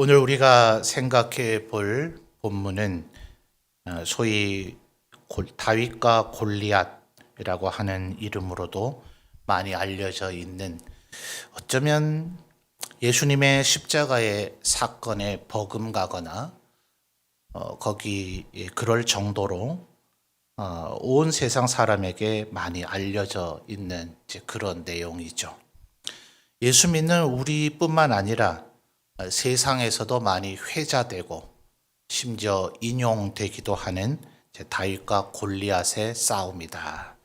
오늘 우리가 생각해 볼 본문은 소위 다윗과 골리앗이라고 하는 이름으로도 많이 알려져 있는, 어쩌면 예수님의 십자가의 사건에 버금가거나 거기 그럴 정도로 온 세상 사람에게 많이 알려져 있는 그런 내용이죠. 예수 믿는 우리뿐만 아니라 세상에서도 많이 회자되고 심지어 인용되기도 하는 다윗과 골리앗의 싸움이다,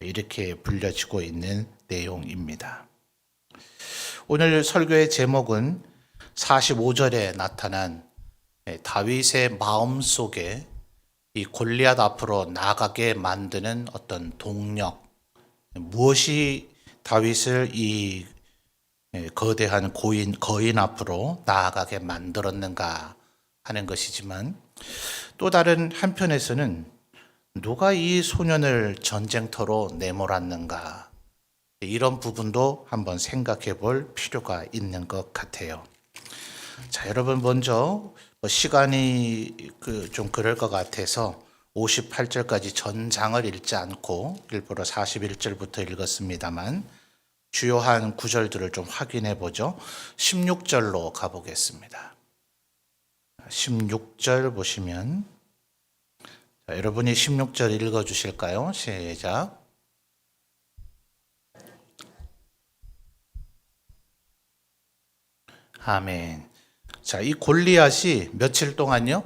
이렇게 불려지고 있는 내용입니다. 오늘 설교의 제목은 45절에 나타난 다윗의 마음속에 이 골리앗 앞으로 나가게 만드는 어떤 동력, 무엇이 다윗을 이 거대한 거인 앞으로 나아가게 만들었는가 하는 것이지만, 또 다른 한편에서는 누가 이 소년을 전쟁터로 내몰았는가, 이런 부분도 한번 생각해 볼 필요가 있는 것 같아요. 자, 여러분, 먼저 시간이 좀 그럴 것 같아서 58절까지 전장을 읽지 않고 일부러 41절부터 읽었습니다만 주요한 구절들을 좀 확인해 보죠. 16절로 가보겠습니다. 16절 보시면, 여러분이 16절 읽어 주실까요? 시작. 아멘. 자, 이 골리앗이 며칠 동안요?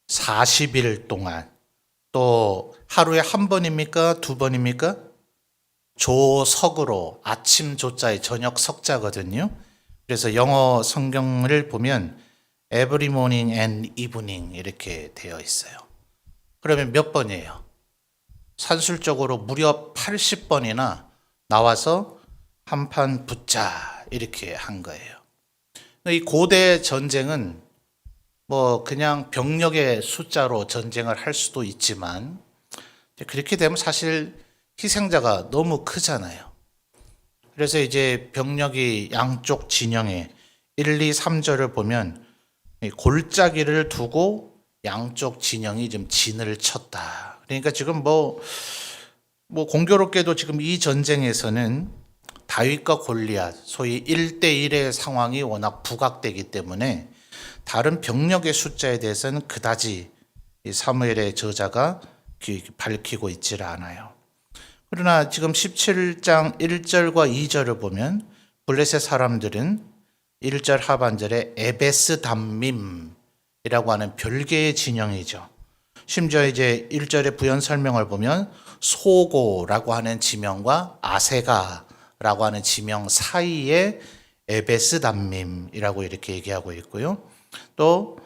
40일 동안. 또 하루에 한 번입니까? 두 번입니까? 조석으로, 아침 조자에 저녁 석자거든요. 그래서 영어 성경을 보면 every morning and evening 이렇게 되어 있어요. 그러면 몇 번이에요? 산술적으로 무려 80번이나 나와서 한판 붙자 이렇게 한 거예요. 이 고대 전쟁은 뭐 그냥 병력의 숫자로 전쟁을 할 수도 있지만, 그렇게 되면 사실 희생자가 너무 크잖아요. 그래서 이제 병력이 양쪽 진영에 1, 2, 3절을 보면 골짜기를 두고 양쪽 진영이 좀 진을 쳤다. 그러니까 지금 뭐 공교롭게도 지금 이 전쟁에서는 다윗과 골리앗, 소위 1대1의 상황이 워낙 부각되기 때문에 다른 병력의 숫자에 대해서는 그다지 사무엘의 저자가 밝히고 있질 않아요. 그러나 지금 17장 1절과 2절을 보면 블레셋 사람들은 1절 하반절에 에베스 담밈이라고 하는 별개의 진영이죠. 심지어 이제 1절의 부연 설명을 보면 소고라고 하는 지명과 아세가라고 하는 지명 사이에 에베스 담밈이라고 이렇게 얘기하고 있고요. 또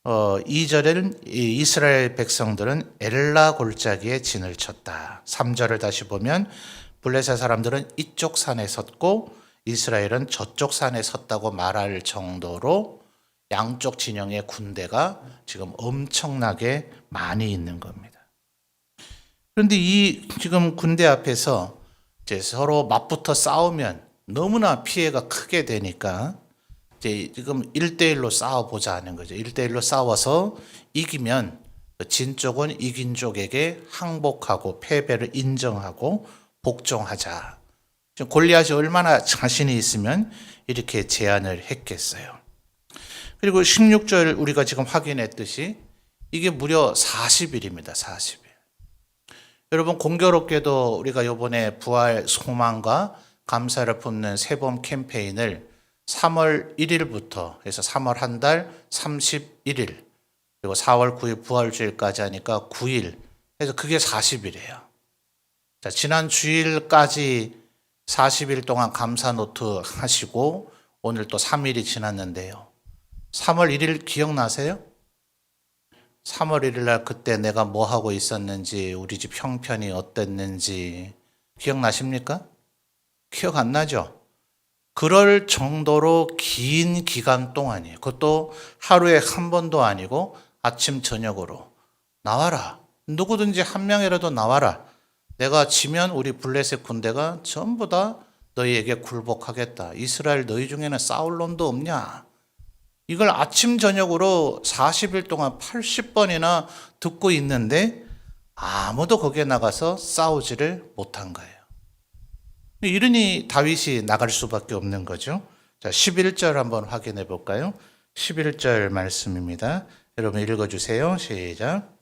2절에는 이스라엘 백성들은 엘라 골짜기에 진을 쳤다. 3절을 다시 보면 블레셋 사람들은 이쪽 산에 섰고 이스라엘은 저쪽 산에 섰다고 말할 정도로 양쪽 진영의 군대가 지금 엄청나게 많이 있는 겁니다. 그런데 이 지금 군대 앞에서 이제 서로 맞붙어 싸우면 너무나 피해가 크게 되니까 이제 지금 1대1로 싸워보자 하는 거죠. 1대1로 싸워서 이기면 진 쪽은 이긴 쪽에게 항복하고 패배를 인정하고 복종하자. 지금 골리앗이 얼마나 자신이 있으면 이렇게 제안을 했겠어요. 그리고 16절 우리가 지금 확인했듯이 이게 무려 40일입니다. 40일. 여러분, 공교롭게도 우리가 이번에 부활 소망과 감사를 품는 새봄 캠페인을 3월 1일부터 해서 3월 한 달 31일, 그리고 4월 9일 부활주일까지 하니까 9일 해서 그게 40일이에요. 자, 지난 주일까지 40일 동안 감사 노트 하시고 오늘 또 3일이 지났는데요. 3월 1일 기억나세요? 3월 1일 날 그때 내가 뭐 하고 있었는지, 우리 집 형편이 어땠는지 기억나십니까? 기억 안 나죠? 그럴 정도로 긴 기간 동안이에요. 그것도 하루에 한 번도 아니고 아침 저녁으로 나와라. 누구든지 한 명이라도 나와라. 내가 지면 우리 블레셋 군대가 전부 다 너희에게 굴복하겠다. 이스라엘 너희 중에는 싸울 놈도 없냐? 이걸 아침 저녁으로 40일 동안 80번이나 듣고 있는데 아무도 거기에 나가서 싸우지를 못한 거예요. 이러니 다윗이 나갈 수밖에 없는 거죠. 자, 11절 한번 확인해 볼까요? 11절 말씀입니다. 여러분 읽어주세요. 시작.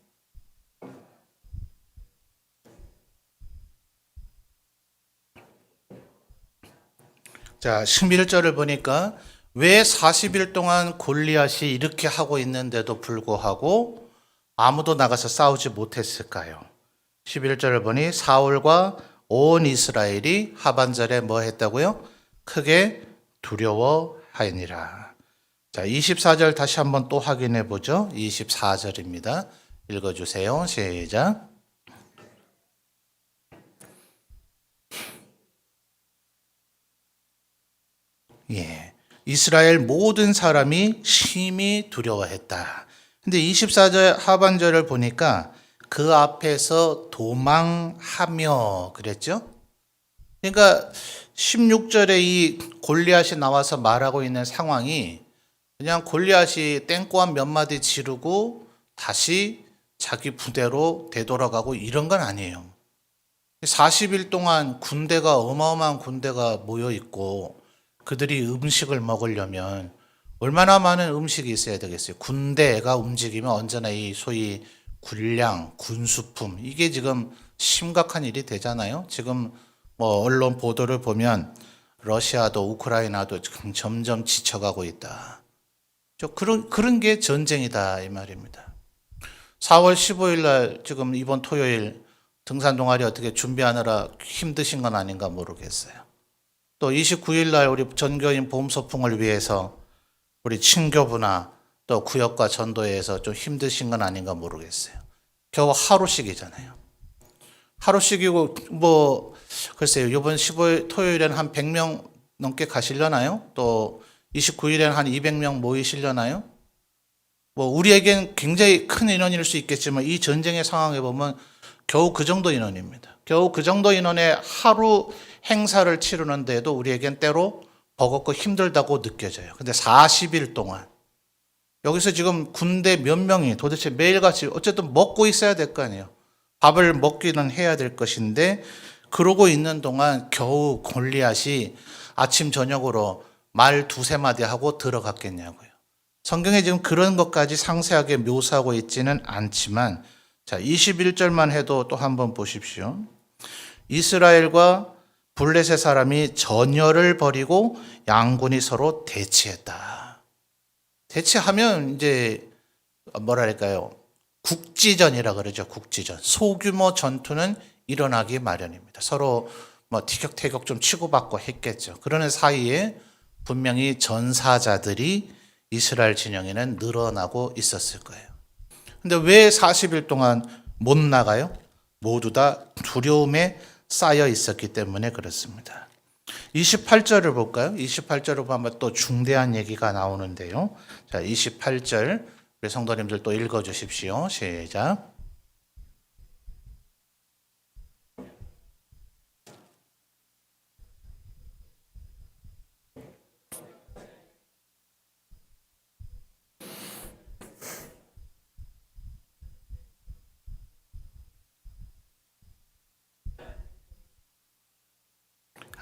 자, 11절을 보니까 왜 40일 동안 골리앗이 이렇게 하고 있는데도 불구하고 아무도 나가서 싸우지 못했을까요? 11절을 보니 사울과 온 이스라엘이 하반절에 뭐 했다고요? 크게 두려워하니라. 자, 24절 다시 한번 또 확인해 보죠. 24절입니다. 읽어주세요. 시작. 예. 이스라엘 모든 사람이 심히 두려워했다. 근데 24절 하반절을 보니까 그 앞에서 도망하며 그랬죠? 그러니까 16절에 이 골리앗이 나와서 말하고 있는 상황이 그냥 골리앗이 땡꼬한 몇 마디 지르고 다시 자기 부대로 되돌아가고 이런 건 아니에요. 40일 동안 군대가 어마어마한 군대가 모여 있고 그들이 음식을 먹으려면 얼마나 많은 음식이 있어야 되겠어요. 군대가 움직이면 언제나 이 소위 군량, 군수품 이게 지금 심각한 일이 되잖아요. 지금 뭐 언론 보도를 보면 러시아도 우크라이나도 지금 점점 지쳐가고 있다. 그런 게 전쟁이다 이 말입니다. 4월 15일 날 지금 이번 토요일 등산 동아리 어떻게 준비하느라 힘드신 건 아닌가 모르겠어요. 또 29일 날 우리 전교인 봄 소풍을 위해서 우리 친교부나 또 구역과 전도회에서 좀 힘드신 건 아닌가 모르겠어요. 겨우 하루씩이잖아요. 하루씩이고 뭐 글쎄요. 이번 15일 토요일엔 한 100명 넘게 가시려나요? 또 29일엔 한 200명 모이시려나요? 뭐 우리에겐 굉장히 큰 인원일 수 있겠지만 이 전쟁의 상황에 보면 겨우 그 정도 인원입니다. 겨우 그 정도 인원의 하루 행사를 치르는데도 우리에겐 때로 버겁고 힘들다고 느껴져요. 근데 40일 동안 여기서 지금 군대 몇 명이 도대체 매일같이 어쨌든 먹고 있어야 될 거 아니에요. 밥을 먹기는 해야 될 것인데 그러고 있는 동안 겨우 골리앗이 아침 저녁으로 말 두세 마디 하고 들어갔겠냐고요. 성경에 지금 그런 것까지 상세하게 묘사하고 있지는 않지만 자 21절만 해도 또 한번 보십시오. 이스라엘과 블레셋 사람이 전열을 벌이고 양군이 서로 대치했다. 대치하면 이제 뭐랄까요? 국지전이라 그러죠. 국지전. 소규모 전투는 일어나기 마련입니다. 서로 뭐 티격태격 좀 치고받고 했겠죠. 그러는 사이에 분명히 전사자들이 이스라엘 진영에는 늘어나고 있었을 거예요. 근데 왜 40일 동안 못 나가요? 모두 다 두려움에 쌓여 있었기 때문에 그렇습니다. 28절을 볼까요? 28절을 보면 또 중대한 얘기가 나오는데요. 자, 28절 우리 성도님들 또 읽어 주십시오. 시작.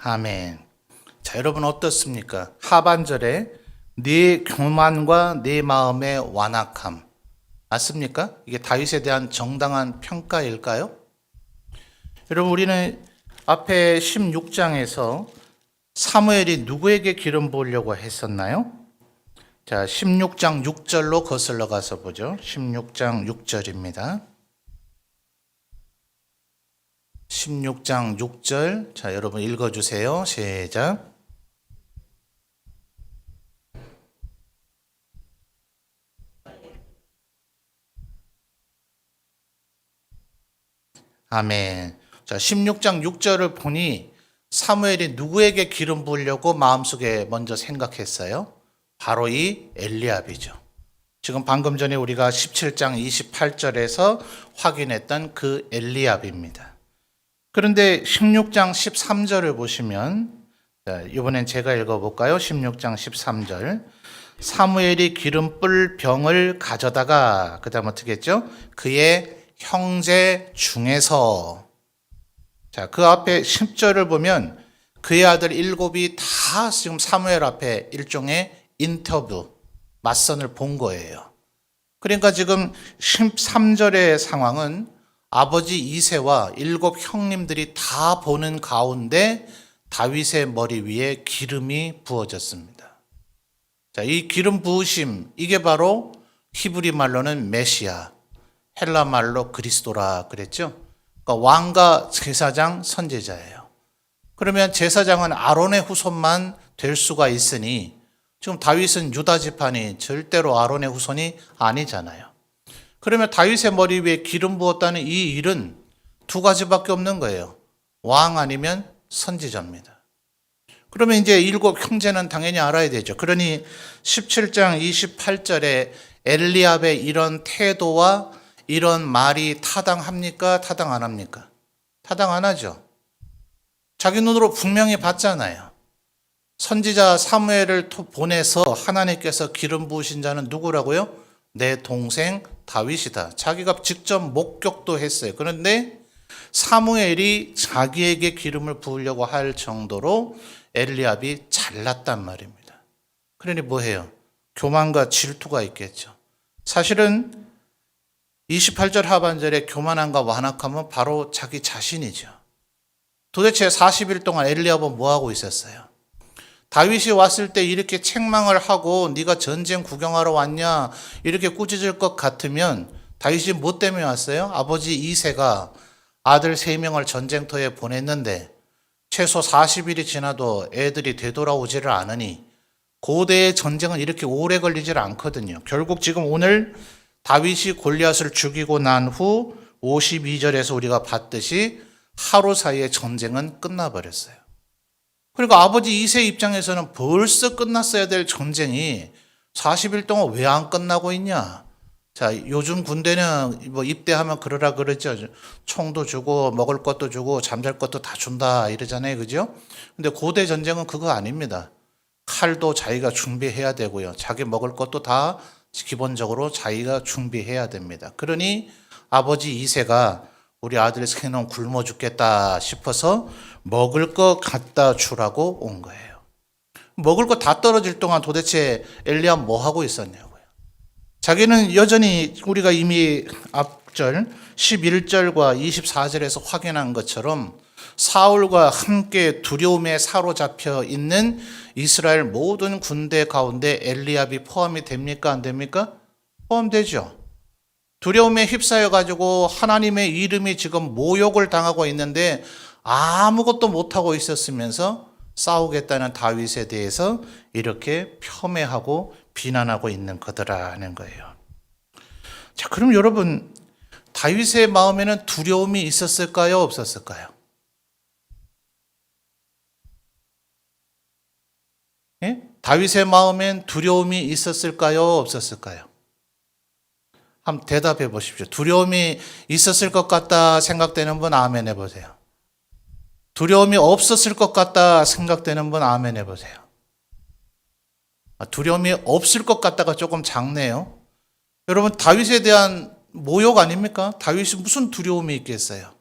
아멘. 자, 여러분 어떻습니까? 하반절에 네 교만과 네 마음의 완악함 맞습니까? 이게 다윗에 대한 정당한 평가일까요? 여러분 우리는 앞에 16장에서 사무엘이 누구에게 기름 부으려고 했었나요? 자, 16장 6절로 거슬러 가서 보죠. 16장 6절입니다. 16장 6절. 자, 여러분 읽어 주세요. 시작. 아멘. 자, 16장 6절을 보니 사무엘이 누구에게 기름 부으려고 마음속에 먼저 생각했어요? 바로 이 엘리압이죠. 지금 방금 전에 우리가 17장 28절에서 확인했던 그 엘리압입니다. 그런데 16장 13절을 보시면 자, 이번엔 제가 읽어볼까요? 16장 13절. 사무엘이 기름불 병을 가져다가 그다음 어떻게 했죠? 그의 형제 중에서 자, 그 앞에 10절을 보면 그의 아들 7이 다 지금 사무엘 앞에 일종의 인터뷰, 맞선을 본 거예요. 그러니까 지금 13절의 상황은 아버지 이새와 7 형님들이 다 보는 가운데 다윗의 머리 위에 기름이 부어졌습니다. 자, 이 기름 부으심, 이게 바로 히브리 말로는 메시아, 헬라 말로 그리스도라 그랬죠. 그러니까 왕과 제사장, 선지자예요. 그러면 제사장은 아론의 후손만 될 수가 있으니 지금 다윗은 유다 지파니 절대로 아론의 후손이 아니잖아요. 그러면 다윗의 머리 위에 기름 부었다는 이 일은 두 가지밖에 없는 거예요. 왕 아니면 선지자입니다. 그러면 이제 7 형제는 당연히 알아야 되죠. 그러니 17장 28절에 엘리압의 이런 태도와 이런 말이 타당합니까? 타당 안 합니까? 타당 안 하죠. 자기 눈으로 분명히 봤잖아요. 선지자 사무엘을 보내서 하나님께서 기름 부으신 자는 누구라고요? 내 동생 다윗이다. 자기가 직접 목격도 했어요. 그런데 사무엘이 자기에게 기름을 부으려고 할 정도로 엘리압이 잘났단 말입니다. 그러니 뭐해요? 교만과 질투가 있겠죠. 사실은 28절 하반절에 교만함과 완악함은 바로 자기 자신이죠. 도대체 40일 동안 엘리압은 뭐하고 있었어요? 다윗이 왔을 때 이렇게 책망을 하고 네가 전쟁 구경하러 왔냐 이렇게 꾸짖을 것 같으면 다윗이 뭐 때문에 왔어요? 아버지 이새가 아들 3명을 전쟁터에 보냈는데 최소 40일이 지나도 애들이 되돌아오지를 않으니 고대의 전쟁은 이렇게 오래 걸리질 않거든요. 결국 지금 오늘 다윗이 골리앗을 죽이고 난 후 52절에서 우리가 봤듯이 하루 사이에 전쟁은 끝나버렸어요. 그러니까 아버지 이세 입장에서는 벌써 끝났어야 될 전쟁이 40일 동안 왜 안 끝나고 있냐? 자, 요즘 군대는 뭐 입대하면 그러라 그러죠. 총도 주고 먹을 것도 주고 잠잘 것도 다 준다 이러잖아요. 그죠? 근데 고대 전쟁은 그거 아닙니다. 칼도 자기가 준비해야 되고요. 자기 먹을 것도 다 기본적으로 자기가 준비해야 됩니다. 그러니 아버지 이세가 우리 아들 3놈 굶어 죽겠다 싶어서 먹을 거 갖다 주라고 온 거예요. 먹을 거 다 떨어질 동안 도대체 엘리압 뭐 하고 있었냐고요. 자기는 여전히 우리가 이미 앞절 11절과 24절에서 확인한 것처럼 사울과 함께 두려움에 사로잡혀 있는 이스라엘 모든 군대 가운데 엘리압이 포함이 됩니까? 안 됩니까? 포함되죠. 두려움에 휩싸여 가지고 하나님의 이름이 지금 모욕을 당하고 있는데 아무것도 못하고 있었으면서 싸우겠다는 다윗에 대해서 이렇게 폄훼하고 비난하고 있는 거더라는 거예요. 자, 그럼 여러분 다윗의 마음에는 두려움이 있었을까요? 없었을까요? 예? 다윗의 마음엔 두려움이 있었을까요? 없었을까요? 한번 대답해 보십시오. 두려움이 있었을 것 같다 생각되는 분 아멘 해보세요. 두려움이 없었을 것 같다 생각되는 분 아멘 해보세요. 두려움이 없을 것 같다가 조금 작네요. 여러분 다윗에 대한 모욕 아닙니까? 다윗이 무슨 두려움이 있겠어요?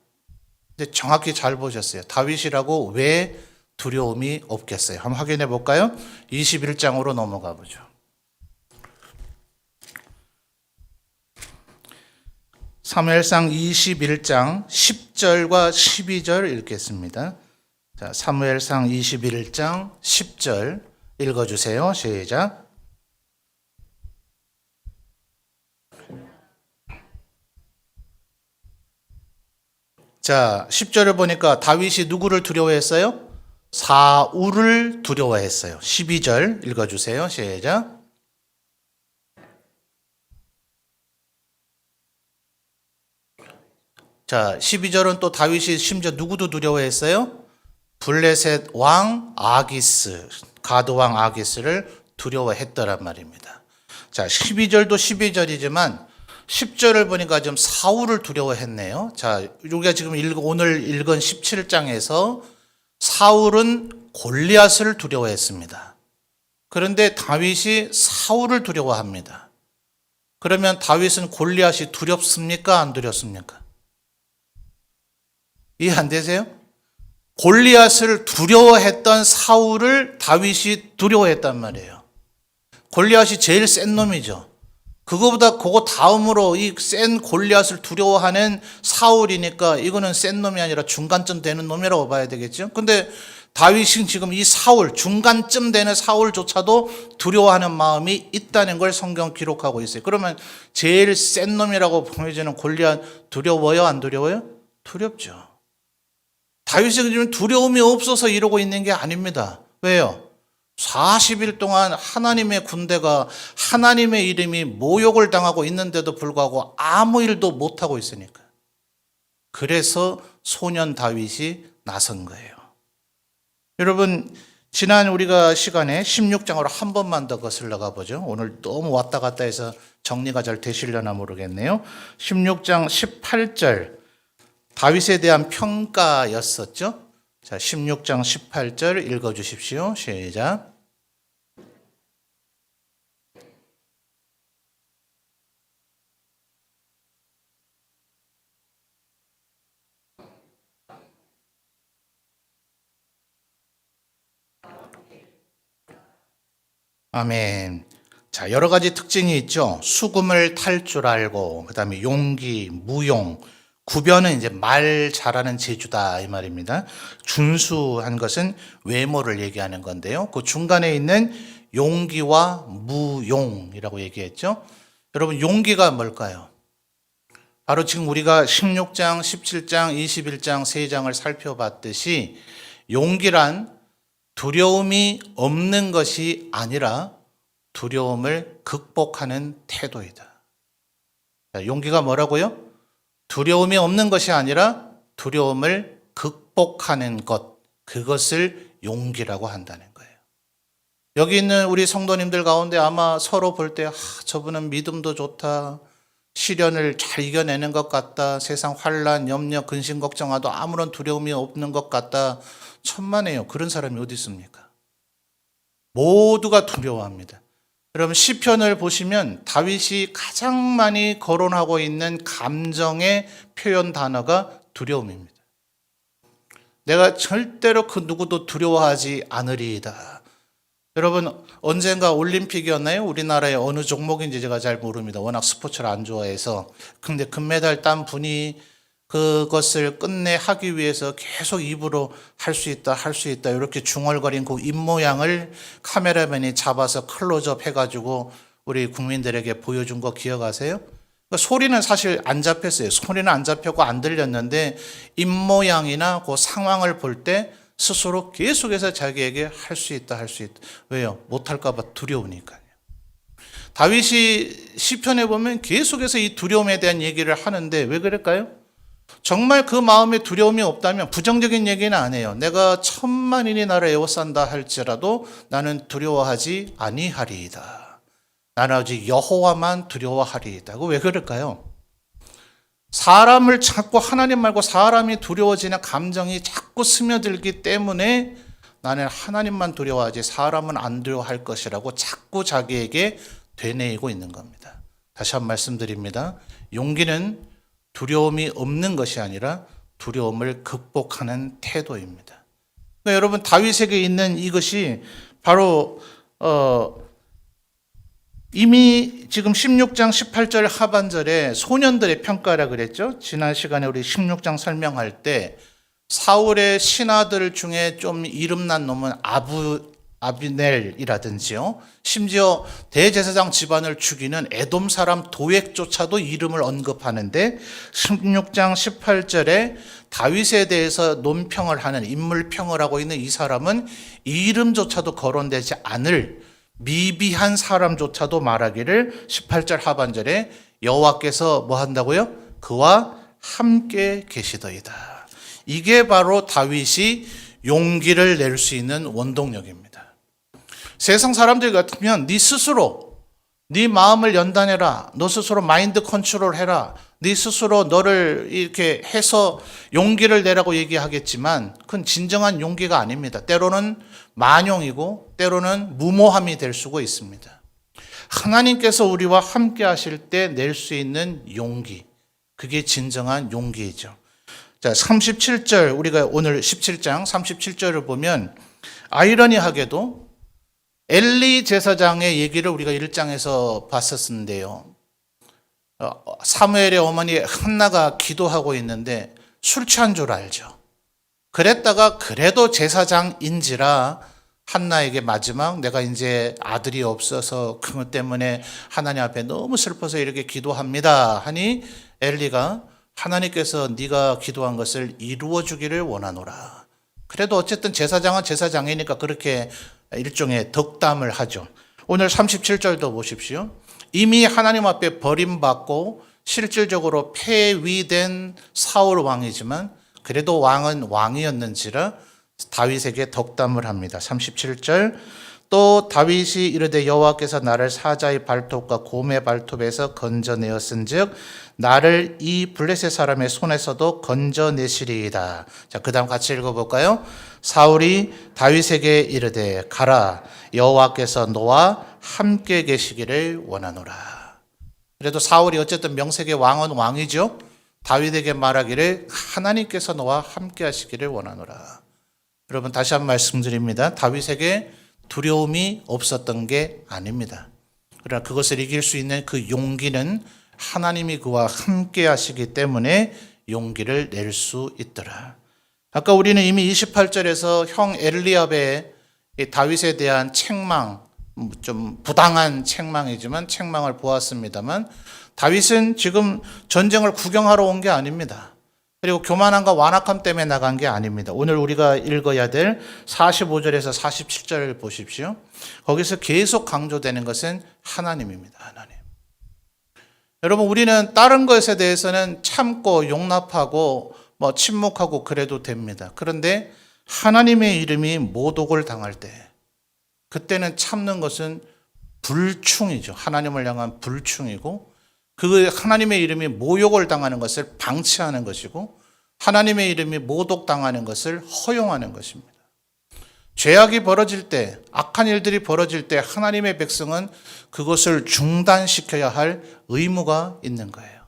근데 정확히 잘 보셨어요. 다윗이라고 왜 두려움이 없겠어요? 한번 확인해 볼까요? 21장으로 넘어가 보죠. 사무엘상 21장 10절과 12절 읽겠습니다. 자, 사무엘상 21장 10절 읽어주세요. 시작. 자, 10절을 보니까 다윗이 누구를 두려워했어요? 사울을 두려워했어요. 12절 읽어주세요. 시작. 자, 12절은 또 다윗이 심지어 누구도 두려워했어요? 블레셋 왕 아기스, 가드 왕 아기스를 두려워했더란 말입니다. 자, 12절도 12절이지만 10절을 보니까 좀 사울을 두려워했네요. 자, 우리가 지금 오늘 읽은 17장에서 사울은 골리앗을 두려워했습니다. 그런데 다윗이 사울을 두려워합니다. 그러면 다윗은 골리앗이 두렵습니까? 안 두렵습니까? 이해 안 되세요? 골리앗을 두려워했던 사울을 다윗이 두려워했단 말이에요. 골리앗이 제일 센 놈이죠. 그거 다음으로 이 센 골리앗을 두려워하는 사울이니까 이거는 센 놈이 아니라 중간쯤 되는 놈이라고 봐야 되겠죠. 근데 다윗이 지금 이 사울, 중간쯤 되는 사울조차도 두려워하는 마음이 있다는 걸 성경 기록하고 있어요. 그러면 제일 센 놈이라고 보여지는 골리앗 두려워요? 안 두려워요? 두렵죠. 다윗이 지금 두려움이 없어서 이러고 있는 게 아닙니다. 왜요? 40일 동안 하나님의 군대가 하나님의 이름이 모욕을 당하고 있는데도 불구하고 아무 일도 못하고 있으니까. 그래서 소년 다윗이 나선 거예요. 여러분, 지난 우리가 시간에 16장으로 한 번만 더 거슬러 가보죠. 오늘 너무 왔다 갔다 해서 정리가 잘 되시려나 모르겠네요. 16장 18절 다윗에 대한 평가였었죠. 자, 16장 18절 읽어주십시오. 시작. 아멘. 자, 여러 가지 특징이 있죠. 수금을 탈 줄 알고, 그 다음에 용기, 무용, 구변은 이제 말 잘하는 재주다 이 말입니다. 준수한 것은 외모를 얘기하는 건데요. 그 중간에 있는 용기와 무용이라고 얘기했죠. 여러분, 용기가 뭘까요? 바로 지금 우리가 16장, 17장, 21장 3장을 살펴봤듯이 용기란 두려움이 없는 것이 아니라 두려움을 극복하는 태도이다. 용기가 뭐라고요? 두려움이 없는 것이 아니라 두려움을 극복하는 것, 그것을 용기라고 한다는 거예요. 여기 있는 우리 성도님들 가운데 아마 서로 볼 때 저분은 믿음도 좋다, 시련을 잘 이겨내는 것 같다, 세상 환난, 염려, 근심, 걱정하도 아무런 두려움이 없는 것 같다. 천만에요. 그런 사람이 어디 있습니까? 모두가 두려워합니다. 여러분, 시편을 보시면 다윗이 가장 많이 거론하고 있는 감정의 표현 단어가 두려움입니다. 내가 절대로 그 누구도 두려워하지 않으리이다. 여러분, 언젠가 올림픽이었나요? 우리나라의 어느 종목인지 제가 잘 모릅니다. 워낙 스포츠를 안 좋아해서. 근데 금메달 딴 분이 그것을 끝내 하기 위해서 계속 입으로 할 수 있다, 할 수 있다 이렇게 중얼거린 그 입모양을 카메라맨이 잡아서 클로즈업 해가지고 우리 국민들에게 보여준 거 기억하세요? 그러니까 소리는 사실 안 잡혔어요. 소리는 안 잡혔고 안 들렸는데 입모양이나 그 상황을 볼 때 스스로 계속해서 자기에게 할 수 있다, 할 수 있다. 왜요? 못할까 봐 두려우니까요. 다윗이 시편에 보면 계속해서 이 두려움에 대한 얘기를 하는데 왜 그럴까요? 정말 그 마음에 두려움이 없다면 부정적인 얘기는 안 해요. 내가 10,000만인이 나를 에워싼다 할지라도 나는 두려워하지 아니하리이다. 나는 오직 여호와만 두려워하리이다. 왜 그럴까요? 사람을 자꾸 하나님 말고 사람이 두려워지는 감정이 자꾸 스며들기 때문에 나는 하나님만 두려워하지 사람은 안 두려워할 것이라고 자꾸 자기에게 되뇌이고 있는 겁니다. 다시 한 말씀드립니다. 용기는 두려움이 없는 것이 아니라 두려움을 극복하는 태도입니다. 그러니까 여러분, 다윗에게 있는 이것이 바로 이미 지금 16장 18절 하반절에 소년들의 평가라 그랬죠. 지난 시간에 우리 16장 설명할 때 사울의 신하들 중에 좀 이름난 놈은 아비넬이라든지요. 심지어 대제사장 집안을 죽이는 에돔 사람 도액조차도 이름을 언급하는데 16장 18절에 다윗에 대해서 논평을 하는 인물평을 하고 있는 이 사람은 이름조차도 거론되지 않을 미비한 사람조차도 말하기를 18절 하반절에 여호와께서 뭐 한다고요? 그와 함께 계시더이다. 이게 바로 다윗이 용기를 낼 수 있는 원동력입니다. 세상 사람들 같으면 네 스스로 네 마음을 연단해라. 너 스스로 마인드 컨트롤 해라. 네 스스로 너를 이렇게 해서 용기를 내라고 얘기하겠지만 그건 진정한 용기가 아닙니다. 때로는 만용이고 때로는 무모함이 될 수가 있습니다. 하나님께서 우리와 함께 하실 때 낼 수 있는 용기, 그게 진정한 용기이죠. 자, 37절, 우리가 오늘 17장 37절을 보면 아이러니하게도 엘리 제사장의 얘기를 우리가 1장에서 봤었는데요. 사무엘의 어머니 한나가 기도하고 있는데 술 취한 줄 알죠. 그랬다가 그래도 제사장인지라 한나에게 마지막 내가 이제 아들이 없어서 그것 때문에 하나님 앞에 너무 슬퍼서 이렇게 기도합니다 하니 엘리가 하나님께서 네가 기도한 것을 이루어 주기를 원하노라. 그래도 어쨌든 제사장은 제사장이니까 그렇게 일종의 덕담을 하죠. 오늘 37절도 보십시오. 이미 하나님 앞에 버림받고 실질적으로 폐위된 사울 왕이지만 그래도 왕은 왕이었는지라 다윗에게 덕담을 합니다. 37절 또 다윗이 이르되 여호와께서 나를 사자의 발톱과 곰의 발톱에서 건져내었은즉 나를 이 블레셋 사람의 손에서도 건져내시리이다. 자, 그다음 같이 읽어볼까요? 사울이 다윗에게 이르되 가라 여호와께서 너와 함께 계시기를 원하노라. 그래도 사울이 어쨌든 명색의 왕은 왕이죠. 다윗에게 말하기를 하나님께서 너와 함께 하시기를 원하노라. 여러분 다시 한번 말씀드립니다. 다윗에게 두려움이 없었던 게 아닙니다. 그러나 그것을 이길 수 있는 그 용기는 하나님이 그와 함께 하시기 때문에 용기를 낼 수 있더라. 아까 우리는 이미 28절에서 형 엘리압의 다윗에 대한 책망, 좀 부당한 책망이지만 책망을 보았습니다만 다윗은 지금 전쟁을 구경하러 온 게 아닙니다. 그리고 교만함과 완악함 때문에 나간 게 아닙니다. 오늘 우리가 읽어야 될 45절에서 47절을 보십시오. 거기서 계속 강조되는 것은 하나님입니다. 하나님. 여러분 우리는 다른 것에 대해서는 참고 용납하고 침묵하고 그래도 됩니다. 그런데 하나님의 이름이 모독을 당할 때 그때는 참는 것은 불충이죠. 하나님을 향한 불충이고 그 하나님의 이름이 모욕을 당하는 것을 방치하는 것이고 하나님의 이름이 모독당하는 것을 허용하는 것입니다. 죄악이 벌어질 때, 악한 일들이 벌어질 때 하나님의 백성은 그것을 중단시켜야 할 의무가 있는 거예요.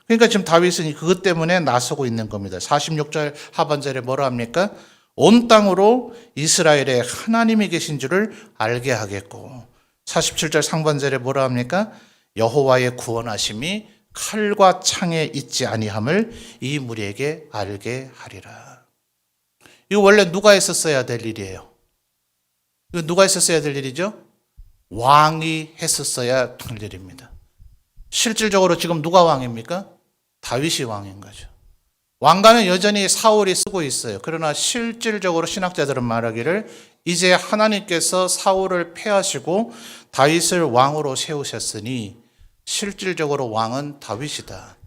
그러니까 지금 다윗은 그것 때문에 나서고 있는 겁니다. 46절 하반절에 뭐라 합니까? 온 땅으로 이스라엘에 하나님이 계신 줄을 알게 하겠고 47절 상반절에 뭐라 합니까? 여호와의 구원하심이 칼과 창에 있지 아니함을 이 무리에게 알게 하리라. 이거 원래 누가 했었어야 될 일이에요. 이거 누가 했었어야 될 일이죠? 왕이 했었어야 될 일입니다. 실질적으로 지금 누가 왕입니까? 다윗이 왕인 거죠. 왕관은 여전히 사울이 쓰고 있어요. 그러나 실질적으로 신학자들은 말하기를 이제 하나님께서 사울을 패하시고 다윗을 왕으로 세우셨으니 실질적으로 왕은 다윗이다.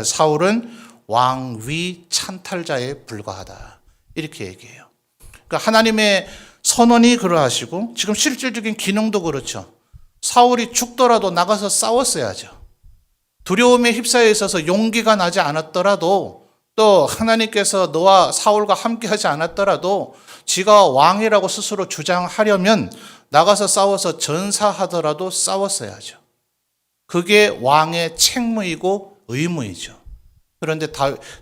사울은 왕위 찬탈자에 불과하다. 이렇게 얘기해요. 그러니까 하나님의 선언이 그러하시고 지금 실질적인 기능도 그렇죠. 사울이 죽더라도 나가서 싸웠어야죠. 두려움에 휩싸여 있어서 용기가 나지 않았더라도 또 하나님께서 너와 사울과 함께 하지 않았더라도 지가 왕이라고 스스로 주장하려면 나가서 싸워서 전사하더라도 싸웠어야죠. 그게 왕의 책무이고 의무이죠. 그런데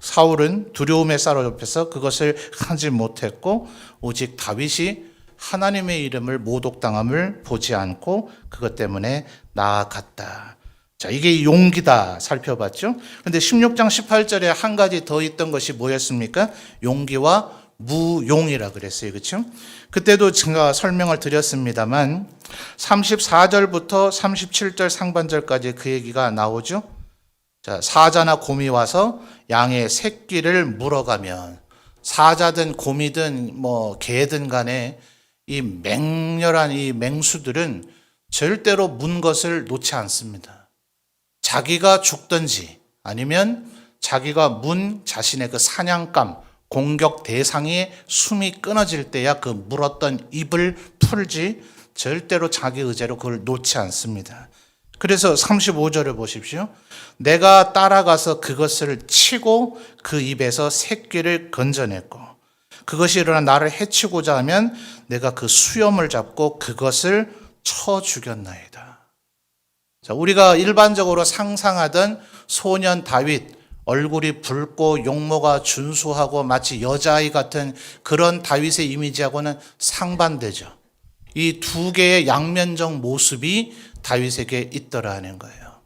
사울은 두려움에 사로잡혀서 그것을 하지 못했고 오직 다윗이 하나님의 이름을 모독당함을 보지 않고 그것 때문에 나아갔다. 자, 이게 용기다 살펴봤죠. 그런데 16장 18절에 한 가지 더 있던 것이 뭐였습니까? 용기와 무용이라 그랬어요. 그렇죠? 그때도 제가 설명을 드렸습니다만 34절부터 37절 상반절까지 그 얘기가 나오죠. 자, 사자나 곰이 와서 양의 새끼를 물어가면 사자든 곰이든 개든 간에 이 맹렬한 이 맹수들은 절대로 문 것을 놓지 않습니다. 자기가 죽든지 아니면 자기가 문 자신의 그 사냥감 공격 대상의 숨이 끊어질 때야 그 물었던 입을 풀지 절대로 자기 의지로 그걸 놓지 않습니다. 그래서 35절을 보십시오. 내가 따라가서 그것을 치고 그 입에서 새끼를 건져냈고 그것이 일어나 나를 해치고자 하면 내가 그 수염을 잡고 그것을 쳐 죽였나이다. 자, 우리가 일반적으로 상상하던 소년 다윗, 얼굴이 붉고 용모가 준수하고 마치 여자아이 같은 그런 다윗의 이미지하고는 상반되죠. 이 두 개의 양면적 모습이 다윗에게 있더라 하는 거예요.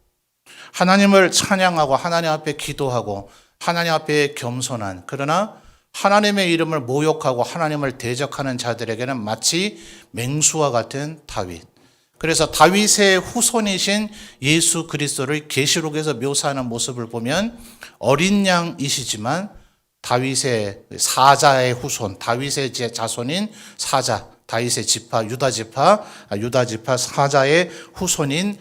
하나님을 찬양하고 하나님 앞에 기도하고 하나님 앞에 겸손한, 그러나 하나님의 이름을 모욕하고 하나님을 대적하는 자들에게는 마치 맹수와 같은 다윗. 그래서 다윗의 후손이신 예수 그리스도를 계시록에서 묘사하는 모습을 보면 어린 양이시지만 다윗의 사자의 후손, 다윗의 자손인 사자, 다윗의 지파, 유다 지파 사자의 후손인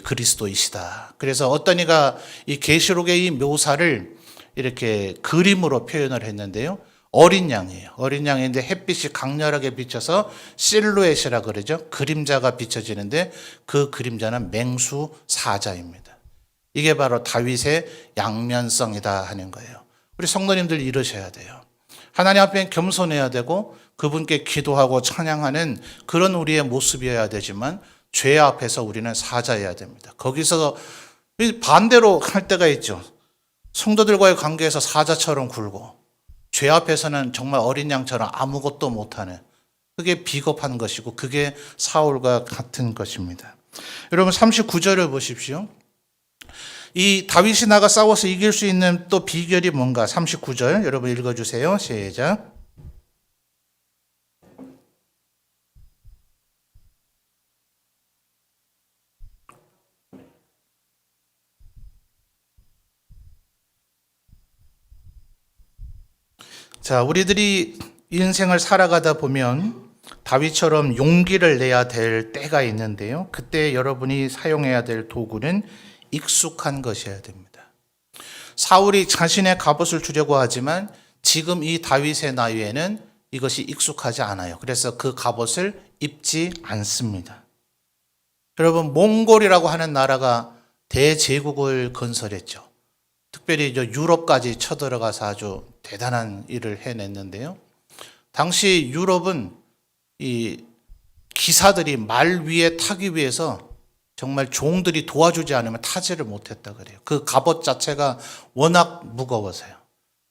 그리스도이시다. 그래서 어떤 이가 이 계시록의 이 묘사를 이렇게 그림으로 표현을 했는데요. 어린 양이에요. 어린 양인데 햇빛이 강렬하게 비쳐서 실루엣이라 그러죠. 그림자가 비춰지는데 그 그림자는 맹수 사자입니다. 이게 바로 다윗의 양면성이다 하는 거예요. 우리 성도님들 이러셔야 돼요. 하나님 앞에 겸손해야 되고 그분께 기도하고 찬양하는 그런 우리의 모습이어야 되지만 죄 앞에서 우리는 사자여야 됩니다. 거기서 반대로 할 때가 있죠. 성도들과의 관계에서 사자처럼 굴고 죄 앞에서는 정말 어린 양처럼 아무것도 못하는, 그게 비겁한 것이고 그게 사울과 같은 것입니다. 여러분 39절을 보십시오. 이 다윗이 나가 싸워서 이길 수 있는 또 비결이 뭔가? 39절 여러분 읽어주세요. 시작. 자, 우리들이 인생을 살아가다 보면 다윗처럼 용기를 내야 될 때가 있는데요. 그때 여러분이 사용해야 될 도구는 익숙한 것이어야 됩니다. 사울이 자신의 갑옷을 주려고 하지만 지금 이 다윗의 나이에는 이것이 익숙하지 않아요. 그래서 그 갑옷을 입지 않습니다. 여러분, 몽골이라고 하는 나라가 대제국을 건설했죠. 특별히 유럽까지 쳐들어가서 아주 대단한 일을 해냈는데요. 당시 유럽은 이 기사들이 말 위에 타기 위해서 정말 종들이 도와주지 않으면 타지를 못했다 그래요. 그 갑옷 자체가 워낙 무거워서요.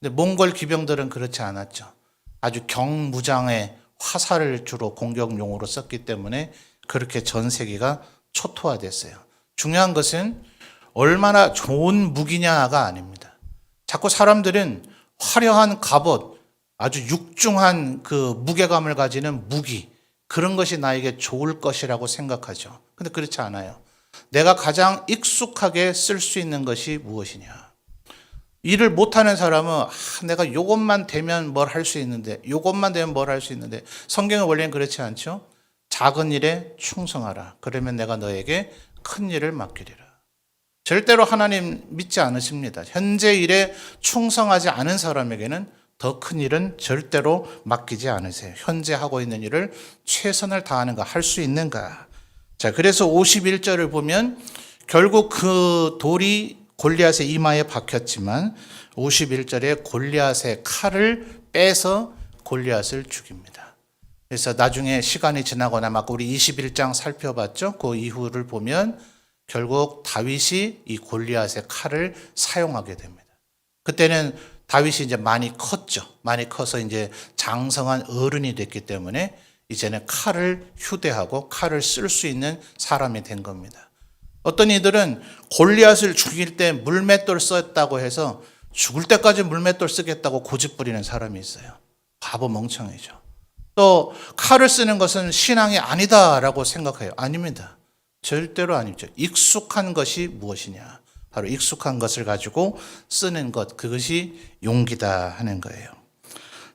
근데 몽골 기병들은 그렇지 않았죠. 아주 경무장의 화살을 주로 공격용으로 썼기 때문에 그렇게 전세기가 초토화됐어요. 중요한 것은 얼마나 좋은 무기냐가 아닙니다. 자꾸 사람들은 화려한 갑옷, 아주 육중한 그 무게감을 가지는 무기, 그런 것이 나에게 좋을 것이라고 생각하죠. 근데 그렇지 않아요. 내가 가장 익숙하게 쓸 수 있는 것이 무엇이냐. 일을 못하는 사람은 내가 요것만 되면 뭘 할 수 있는데, 요것만 되면 뭘 할 수 있는데, 성경의 원리는 그렇지 않죠. 작은 일에 충성하라. 그러면 내가 너에게 큰 일을 맡기리라. 절대로 하나님 믿지 않으십니다. 현재 일에 충성하지 않은 사람에게는 더 큰 일은 절대로 맡기지 않으세요. 현재 하고 있는 일을 최선을 다하는가, 할 수 있는가. 자, 그래서 51절을 보면 결국 그 돌이 골리앗의 이마에 박혔지만 51절에 골리앗의 칼을 빼서 골리앗을 죽입니다. 그래서 나중에 시간이 지나거나 막 우리 21장 살펴봤죠. 그 이후를 보면 결국 다윗이 이 골리앗의 칼을 사용하게 됩니다. 그때는 다윗이 이제 많이 컸죠. 많이 커서 이제 장성한 어른이 됐기 때문에 이제는 칼을 휴대하고 칼을 쓸 수 있는 사람이 된 겁니다. 어떤 이들은 골리앗을 죽일 때 물맷돌 썼다고 해서 죽을 때까지 물맷돌 쓰겠다고 고집부리는 사람이 있어요. 바보 멍청이죠. 또 칼을 쓰는 것은 신앙이 아니다라고 생각해요. 아닙니다. 절대로 아니죠. 익숙한 것이 무엇이냐. 바로 익숙한 것을 가지고 쓰는 것, 그것이 용기다 하는 거예요.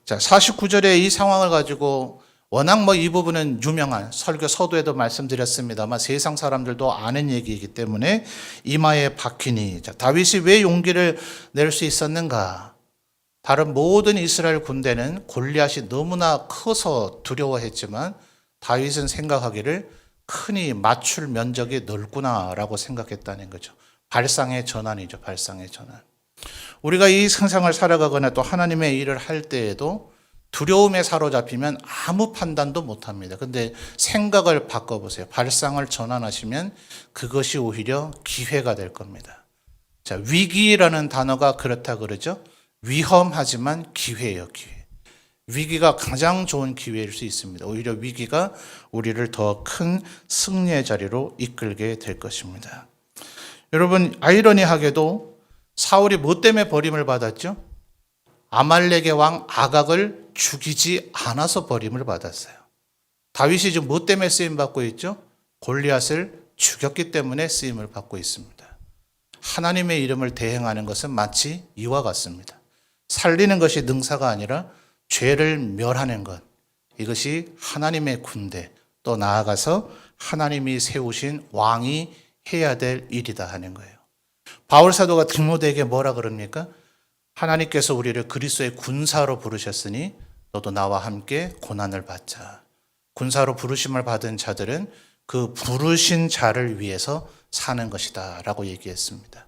자, 49절의 이 상황을 가지고 워낙 이 부분은 유명한 설교 서두에도 말씀드렸습니다만 세상 사람들도 아는 얘기이기 때문에 이마에 박히니. 자, 다윗이 왜 용기를 낼 수 있었는가? 다른 모든 이스라엘 군대는 골리앗이 너무나 커서 두려워했지만 다윗은 생각하기를 흔히 맞출 면적이 넓구나라고 생각했다는 거죠. 발상의 전환이죠. 발상의 전환. 우리가 이 세상을 살아가거나 또 하나님의 일을 할 때에도 두려움에 사로잡히면 아무 판단도 못 합니다. 근데 생각을 바꿔보세요. 발상을 전환하시면 그것이 오히려 기회가 될 겁니다. 자, 위기라는 단어가 그렇다 그러죠. 위험하지만 기회예요, 기회. 위기가 가장 좋은 기회일 수 있습니다. 오히려 위기가 우리를 더 큰 승리의 자리로 이끌게 될 것입니다. 여러분, 아이러니하게도 사울이 뭐 때문에 버림을 받았죠? 아말렉의 왕 아각을 죽이지 않아서 버림을 받았어요. 다윗이 지금 뭐 때문에 쓰임 받고 있죠? 골리앗을 죽였기 때문에 쓰임을 받고 있습니다. 하나님의 이름을 대행하는 것은 마치 이와 같습니다. 살리는 것이 능사가 아니라 죄를 멸하는 것. 이것이 하나님의 군대, 또 나아가서 하나님이 세우신 왕이 해야 될 일이다 하는 거예요. 바울 사도가 디모데에게 뭐라 그럽니까? 하나님께서 우리를 그리스도의 군사로 부르셨으니 너도 나와 함께 고난을 받자. 군사로 부르심을 받은 자들은 그 부르신 자를 위해서 사는 것이다 라고 얘기했습니다.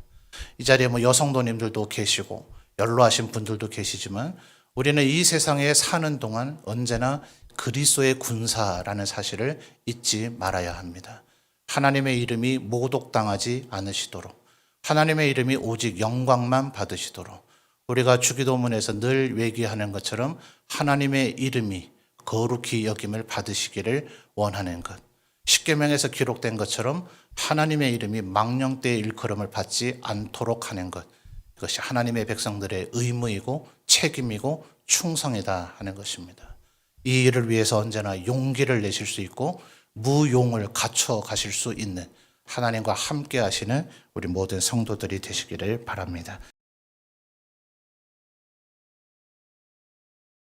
이 자리에 뭐 여성도님들도 계시고 연로하신 분들도 계시지만 우리는 이 세상에 사는 동안 언제나 그리스도의 군사라는 사실을 잊지 말아야 합니다. 하나님의 이름이 모독당하지 않으시도록, 하나님의 이름이 오직 영광만 받으시도록, 우리가 주기도문에서 늘 외기하는 것처럼 하나님의 이름이 거룩히 여김을 받으시기를 원하는 것, 십계명에서 기록된 것처럼 하나님의 이름이 망령되의 일컬음을 받지 않도록 하는 것, 이것이 하나님의 백성들의 의무이고 책임이고 충성이다 하는 것입니다. 이 일을 위해서 언제나 용기를 내실 수 있고 무용을 갖춰 가실 수 있는 하나님과 함께 하시는 우리 모든 성도들이 되시기를 바랍니다.